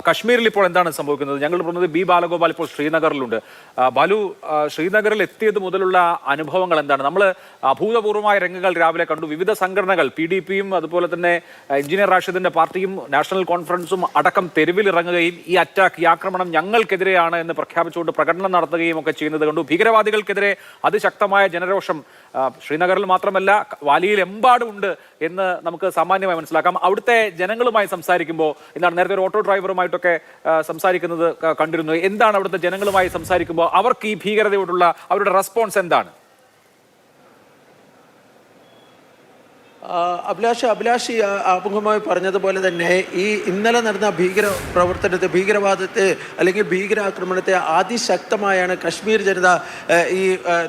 കശ്മീരിൽ ഇപ്പോൾ എന്താണ് സംഭവിക്കുന്നത്? ഞങ്ങൾ പറഞ്ഞത് ബി ബാലഗോപാൽ ഇപ്പോൾ ശ്രീനഗറിലുണ്ട്. ബാലു, ശ്രീനഗറിൽ എത്തിയത് മുതലുള്ള അനുഭവങ്ങൾ എന്താണ്? നമ്മൾ അഭൂതപൂർവമായ രംഗങ്ങൾ രാവിലെ കണ്ടു. വിവിധ സംഘടനകൾ PDPയും അതുപോലെ തന്നെ എഞ്ചിനീയർ റാഷിദിന്റെ പാർട്ടിയും നാഷണൽ കോൺഫറൻസും അടക്കം തെരുവിലിറങ്ങുകയും ഈ അറ്റാക്ക്, ഈ ആക്രമണം ഞങ്ങൾക്കെതിരെയാണ് എന്ന് പ്രഖ്യാപിച്ചുകൊണ്ട് പ്രകടനം നടത്തുകയും ഒക്കെ ചെയ്യുന്നത് കണ്ടു. ഭീകരവാദികൾക്കെതിരെ അതിശക്തമായ ജനരോഷം ശ്രീനഗറിൽ മാത്രമല്ല വാലിയിലെമ്പാടും ഉണ്ട് എന്ന് നമുക്ക് സാമാന്യമായി മനസ്സിലാക്കാം. അവിടുത്തെ ജനങ്ങളുമായി സംസാരിക്കുമ്പോൾ എന്താണ്, നേരത്തെ ഒരു ഓട്ടോ ഡ്രൈവറുമായിട്ടൊക്കെ സംസാരിക്കുന്നത് കണ്ടിരുന്നു. എന്താണ് അവിടുത്തെ ജനങ്ങളുമായി സംസാരിക്കുമ്പോൾ അവർക്ക് ഈ ഭീകരതയോടുള്ള അവരുടെ റെസ്പോൺസ് എന്താണ്? അഭിലാഷ് ആമുഖമായി പറഞ്ഞതുപോലെ തന്നെ ഈ ഇന്നലെ നടന്ന ഭീകരവാദത്തെ അല്ലെങ്കിൽ ഭീകരാക്രമണത്തെ അതിശക്തമായാണ് കശ്മീർ ജനത ഈ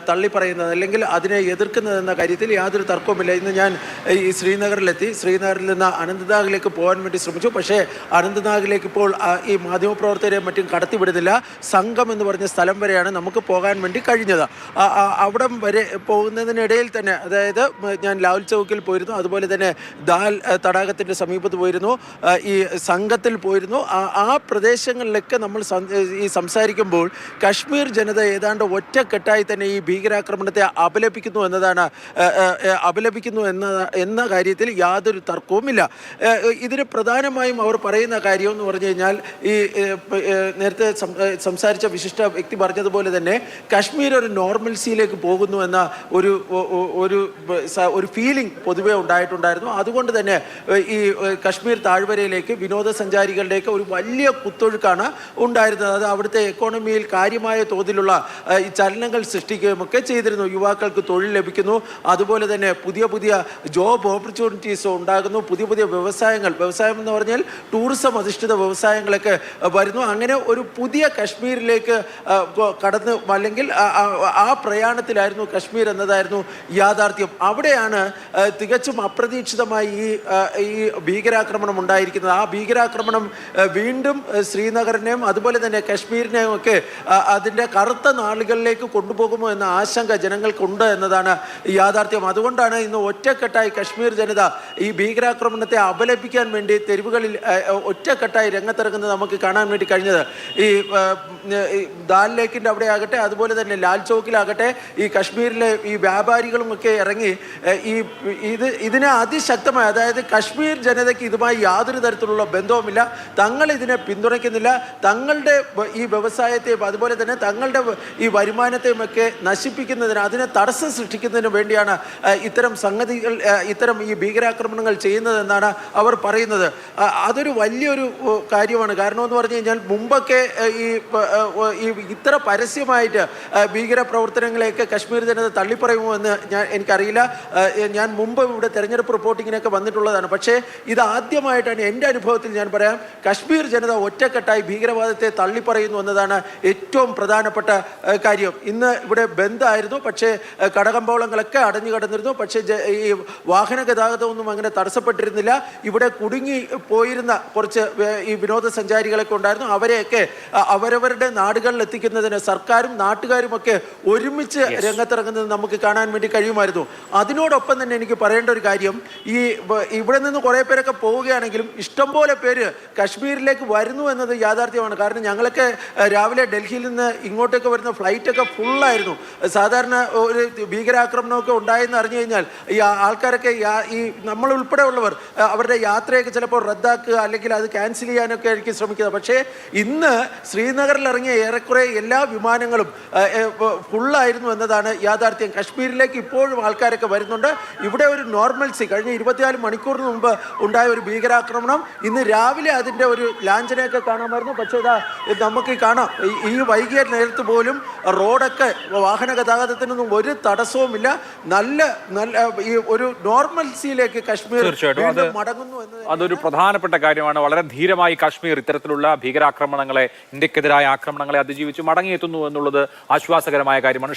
തള്ളിപ്പറയുന്നത് അല്ലെങ്കിൽ അതിനെ എതിർക്കുന്നതെന്ന കാര്യത്തിൽ യാതൊരു തർക്കവുമില്ല. ഇന്ന് ഞാൻ ഈ ശ്രീനഗറിലെത്തി. ശ്രീനഗറിൽ നിന്ന് അനന്തനാഗിലേക്ക് പോകാൻ വേണ്ടി ശ്രമിച്ചു. പക്ഷേ അനന്തനാഗിലേക്ക് ഇപ്പോൾ ഈ മാധ്യമപ്രവർത്തകരെ മറ്റും കടത്തിവിടുന്നില്ല. സംഘം എന്ന് പറഞ്ഞ സ്ഥലം വരെയാണ് നമുക്ക് പോകാൻ വേണ്ടി കഴിഞ്ഞത്. അവിടം വരെ പോകുന്നതിനിടയിൽ തന്നെ, അതായത് ഞാൻ ലാൽ ചൗക്കിൽ പോയിരുന്നു, അതുപോലെ തന്നെ ദാൽ തടാകത്തിൻ്റെ സമീപത്ത് പോയിരുന്നു, ഈ സംഘത്തിൽ പോയിരുന്നു. ആ പ്രദേശങ്ങളിലൊക്കെ നമ്മൾ ഈ സംസാരിക്കുമ്പോൾ കശ്മീർ ജനത ഏതാണ്ട് ഒറ്റക്കെട്ടായി തന്നെ ഈ ഭീകരാക്രമണത്തെ അപലപിക്കുന്നു എന്ന കാര്യത്തിൽ യാതൊരു തർക്കവുമില്ല. ഇതിന് പ്രധാനമായും അവർ പറയുന്ന കാര്യം എന്ന് പറഞ്ഞു കഴിഞ്ഞാൽ, ഈ നേരത്തെ സംസാരിച്ച വിശിഷ്ട വ്യക്തി പറഞ്ഞതുപോലെ തന്നെ കശ്മീർ ഒരു നോർമൽസിയിലേക്ക് പോകുന്നു എന്ന ഒരു ഫീലിംഗ് പൊതുവെ ഉണ്ടായിട്ടുണ്ടായിരുന്നു. അതുകൊണ്ട് തന്നെ ഈ കശ്മീർ താഴ്വരയിലേക്ക് വിനോദസഞ്ചാരികളുടെയൊക്കെ ഒരു വലിയ കുത്തൊഴുക്കാണ് ഉണ്ടായിരുന്നത്. അത് അവിടുത്തെ എക്കോണമിയിൽ കാര്യമായ തോതിലുള്ള ഈ ചലനങ്ങൾ സൃഷ്ടിക്കുകയുമൊക്കെ ചെയ്തിരുന്നു. യുവാക്കൾക്ക് തൊഴിൽ ലഭിക്കുന്നു, അതുപോലെ തന്നെ പുതിയ ജോബ് ഓപ്പർച്യൂണിറ്റീസ് ഉണ്ടാകുന്നു, പുതിയ വ്യവസായം എന്ന് പറഞ്ഞാൽ ടൂറിസം അധിഷ്ഠിത വ്യവസായങ്ങളൊക്കെ വരുന്നു. അങ്ങനെ ഒരു പുതിയ കശ്മീരിലേക്ക് കടന്ന് അല്ലെങ്കിൽ ആ പ്രയാണത്തിലായിരുന്നു കശ്മീർ എന്നതായിരുന്നു യാഥാർത്ഥ്യം. അവിടെയാണ് തികച്ചും അപ്രതീക്ഷിതമായി ഈ ഭീകരാക്രമണം ഉണ്ടായിരിക്കുന്നത്. ആ ഭീകരാക്രമണം വീണ്ടും ശ്രീനഗറിനെയും അതുപോലെ തന്നെ കശ്മീരിനെയും ഒക്കെ അതിൻ്റെ കറുത്ത നാളുകളിലേക്ക് കൊണ്ടുപോകുമോ എന്ന ആശങ്ക ജനങ്ങൾക്കുണ്ട് എന്നതാണ് യാഥാർത്ഥ്യം. അതുകൊണ്ടാണ് ഇന്ന് ഒറ്റക്കെട്ടായി കശ്മീർ ജനത ഈ ഭീകരാക്രമണത്തെ അപലപിക്കാൻ വേണ്ടി തെരുവുകളിൽ ഒറ്റക്കെട്ടായി രംഗത്തിറങ്ങുന്നത് നമുക്ക് കാണാൻ വേണ്ടി കഴിഞ്ഞത്. ഈ ദാൽ ലേക്കിൻ്റെ അവിടെ ആകട്ടെ, അതുപോലെ തന്നെ ലാൽ ചൗക്കിലാകട്ടെ, ഈ കശ്മീരിലെ ഈ വ്യാപാരികളുമൊക്കെ ഇറങ്ങി ഇതിനെ അതിശക്തമായി, അതായത് കശ്മീർ ജനതയ്ക്ക് ഇതുമായി യാതൊരു തരത്തിലുള്ള ബന്ധവുമില്ല, തങ്ങൾ ഇതിനെ പിന്തുണയ്ക്കുന്നില്ല, തങ്ങളുടെ ഈ വ്യവസായത്തെയും അതുപോലെ തന്നെ തങ്ങളുടെ ഈ വരുമാനത്തെയും ഒക്കെ നശിപ്പിക്കുന്നതിന്, അതിനെ തടസ്സം സൃഷ്ടിക്കുന്നതിന് വേണ്ടിയാണ് ഇത്തരം ഈ ഭീകരാക്രമണങ്ങൾ ചെയ്യുന്നതെന്നാണ് അവർ പറയുന്നത്. അതൊരു വലിയൊരു കാര്യമാണ്. കാരണം എന്ന് പറഞ്ഞു കഴിഞ്ഞാൽ മുമ്പൊക്കെ ഈ ഇത്ര പരസ്യമായിട്ട് ഭീകര പ്രവർത്തനങ്ങളെയൊക്കെ കശ്മീർ ജനത തള്ളിപ്പറയുമോ എന്ന് എനിക്കറിയില്ല. ഞാൻ മുമ്പ് ഇവിടെ തെരഞ്ഞെടുപ്പ് റിപ്പോർട്ടിങ്ങിനൊക്കെ വന്നിട്ടുള്ളതാണ്. പക്ഷേ ഇത് ആദ്യമായിട്ടാണ് എൻ്റെ അനുഭവത്തിൽ ഞാൻ പറയാം, കശ്മീർ ജനത ഒറ്റക്കെട്ടായി ഭീകരവാദത്തെ തള്ളിപ്പറയുന്നു എന്നതാണ് ഏറ്റവും പ്രധാനപ്പെട്ട കാര്യം. ഇന്ന് ഇവിടെ ബന്ദായിരുന്നു, പക്ഷേ കടകമ്പോളങ്ങളൊക്കെ അടഞ്ഞു കിടന്നിരുന്നു. പക്ഷേ ഈ വാഹന ഗതാഗതമൊന്നും അങ്ങനെ തടസ്സപ്പെട്ടിരുന്നില്ല. ഇവിടെ കുടുങ്ങി പോയിരുന്ന കുറച്ച് ഈ വിനോദസഞ്ചാരികളൊക്കെ ഉണ്ടായിരുന്നു. അവരെയൊക്കെ അവരവരുടെ നാടുകളിൽ എത്തിക്കുന്നതിന് സർക്കാരും നാട്ടുകാരുമൊക്കെ ഒരുമിച്ച് രംഗത്തിറങ്ങുന്നത് നമുക്ക് കാണാൻ വേണ്ടി കഴിയുമായിരുന്നു. അതിനോടൊപ്പം തന്നെ എനിക്ക് പറയേണ്ട ഒരു കാര്യം, ഇവിടെ നിന്ന് കുറേ പേരൊക്കെ പോവുകയാണെങ്കിലും ഇഷ്ടംപോലെ പേര് കശ്മീരിലേക്ക് വരുന്നു എന്നത് യാഥാർത്ഥ്യമാണ്. കാരണം ഞങ്ങളൊക്കെ രാവിലെ ഡൽഹിയിൽ നിന്ന് ഇങ്ങോട്ടേക്ക് വരുന്ന ഫ്ലൈറ്റൊക്കെ ഫുള്ളായിരുന്നു. സാധാരണ ഒരു ഭീകരാക്രമണമൊക്കെ ഉണ്ടായെന്ന് അറിഞ്ഞു കഴിഞ്ഞാൽ ഈ ആൾക്കാരൊക്കെ ഈ നമ്മളുൾപ്പെടെ ഉള്ളവർ അവരുടെ യാത്രയൊക്കെ ചിലപ്പോൾ റദ്ദാക്കുക അല്ലെങ്കിൽ അത് ക്യാൻസൽ ചെയ്യാനൊക്കെ ആയിരിക്കും ശ്രമിക്കുന്നത്. പക്ഷേ ഇന്ന് ശ്രീനഗറിൽ ഇറങ്ങിയ ഏറെക്കുറെ എല്ലാ വിമാനങ്ങളും ഫുള്ളായിരുന്നു എന്നതാണ് യാഥാർത്ഥ്യം. കശ്മീരിലേക്ക് ഇപ്പോഴും ആൾക്കാരൊക്കെ വരുന്നുണ്ട്. ഇവിടെ ഒരു നോർമൽസി, കഴിഞ്ഞ 24 മണിക്കൂറിന് മുമ്പ് ഉണ്ടായ ഒരു ഭീകരാക്രമണം, ഇന്ന് രാവിലെ അതിൻ്റെ ഒരു ലാഞ്ചനയൊക്കെ കാണാമായിരുന്നു. പക്ഷേ നമുക്ക് കാണാം, ഈ വൈകിയ നേരത്ത് പോലും റോഡൊക്കെ വാഹന ഗതാഗതത്തിനൊന്നും ഒരു തടസ്സവുമില്ല. നല്ല ഈ ഒരു നോർമൽസിയിലേക്ക് കശ്മീർ മടങ്ങുന്നു എന്ന് അതൊരു പ്രധാനപ്പെട്ട കാര്യമാണ്. വളരെ ധീരമായി കാശ്മീർ ഇത്തരത്തിലുള്ള ഭീകരാക്രമണങ്ങളെ, ഇന്ത്യക്കെതിരായ ആക്രമണങ്ങളെ അതിജീവിച്ച് മടങ്ങിയെത്തുന്നു എന്നുള്ളത് ആശ്വാസകരമായ കാര്യമാണ്.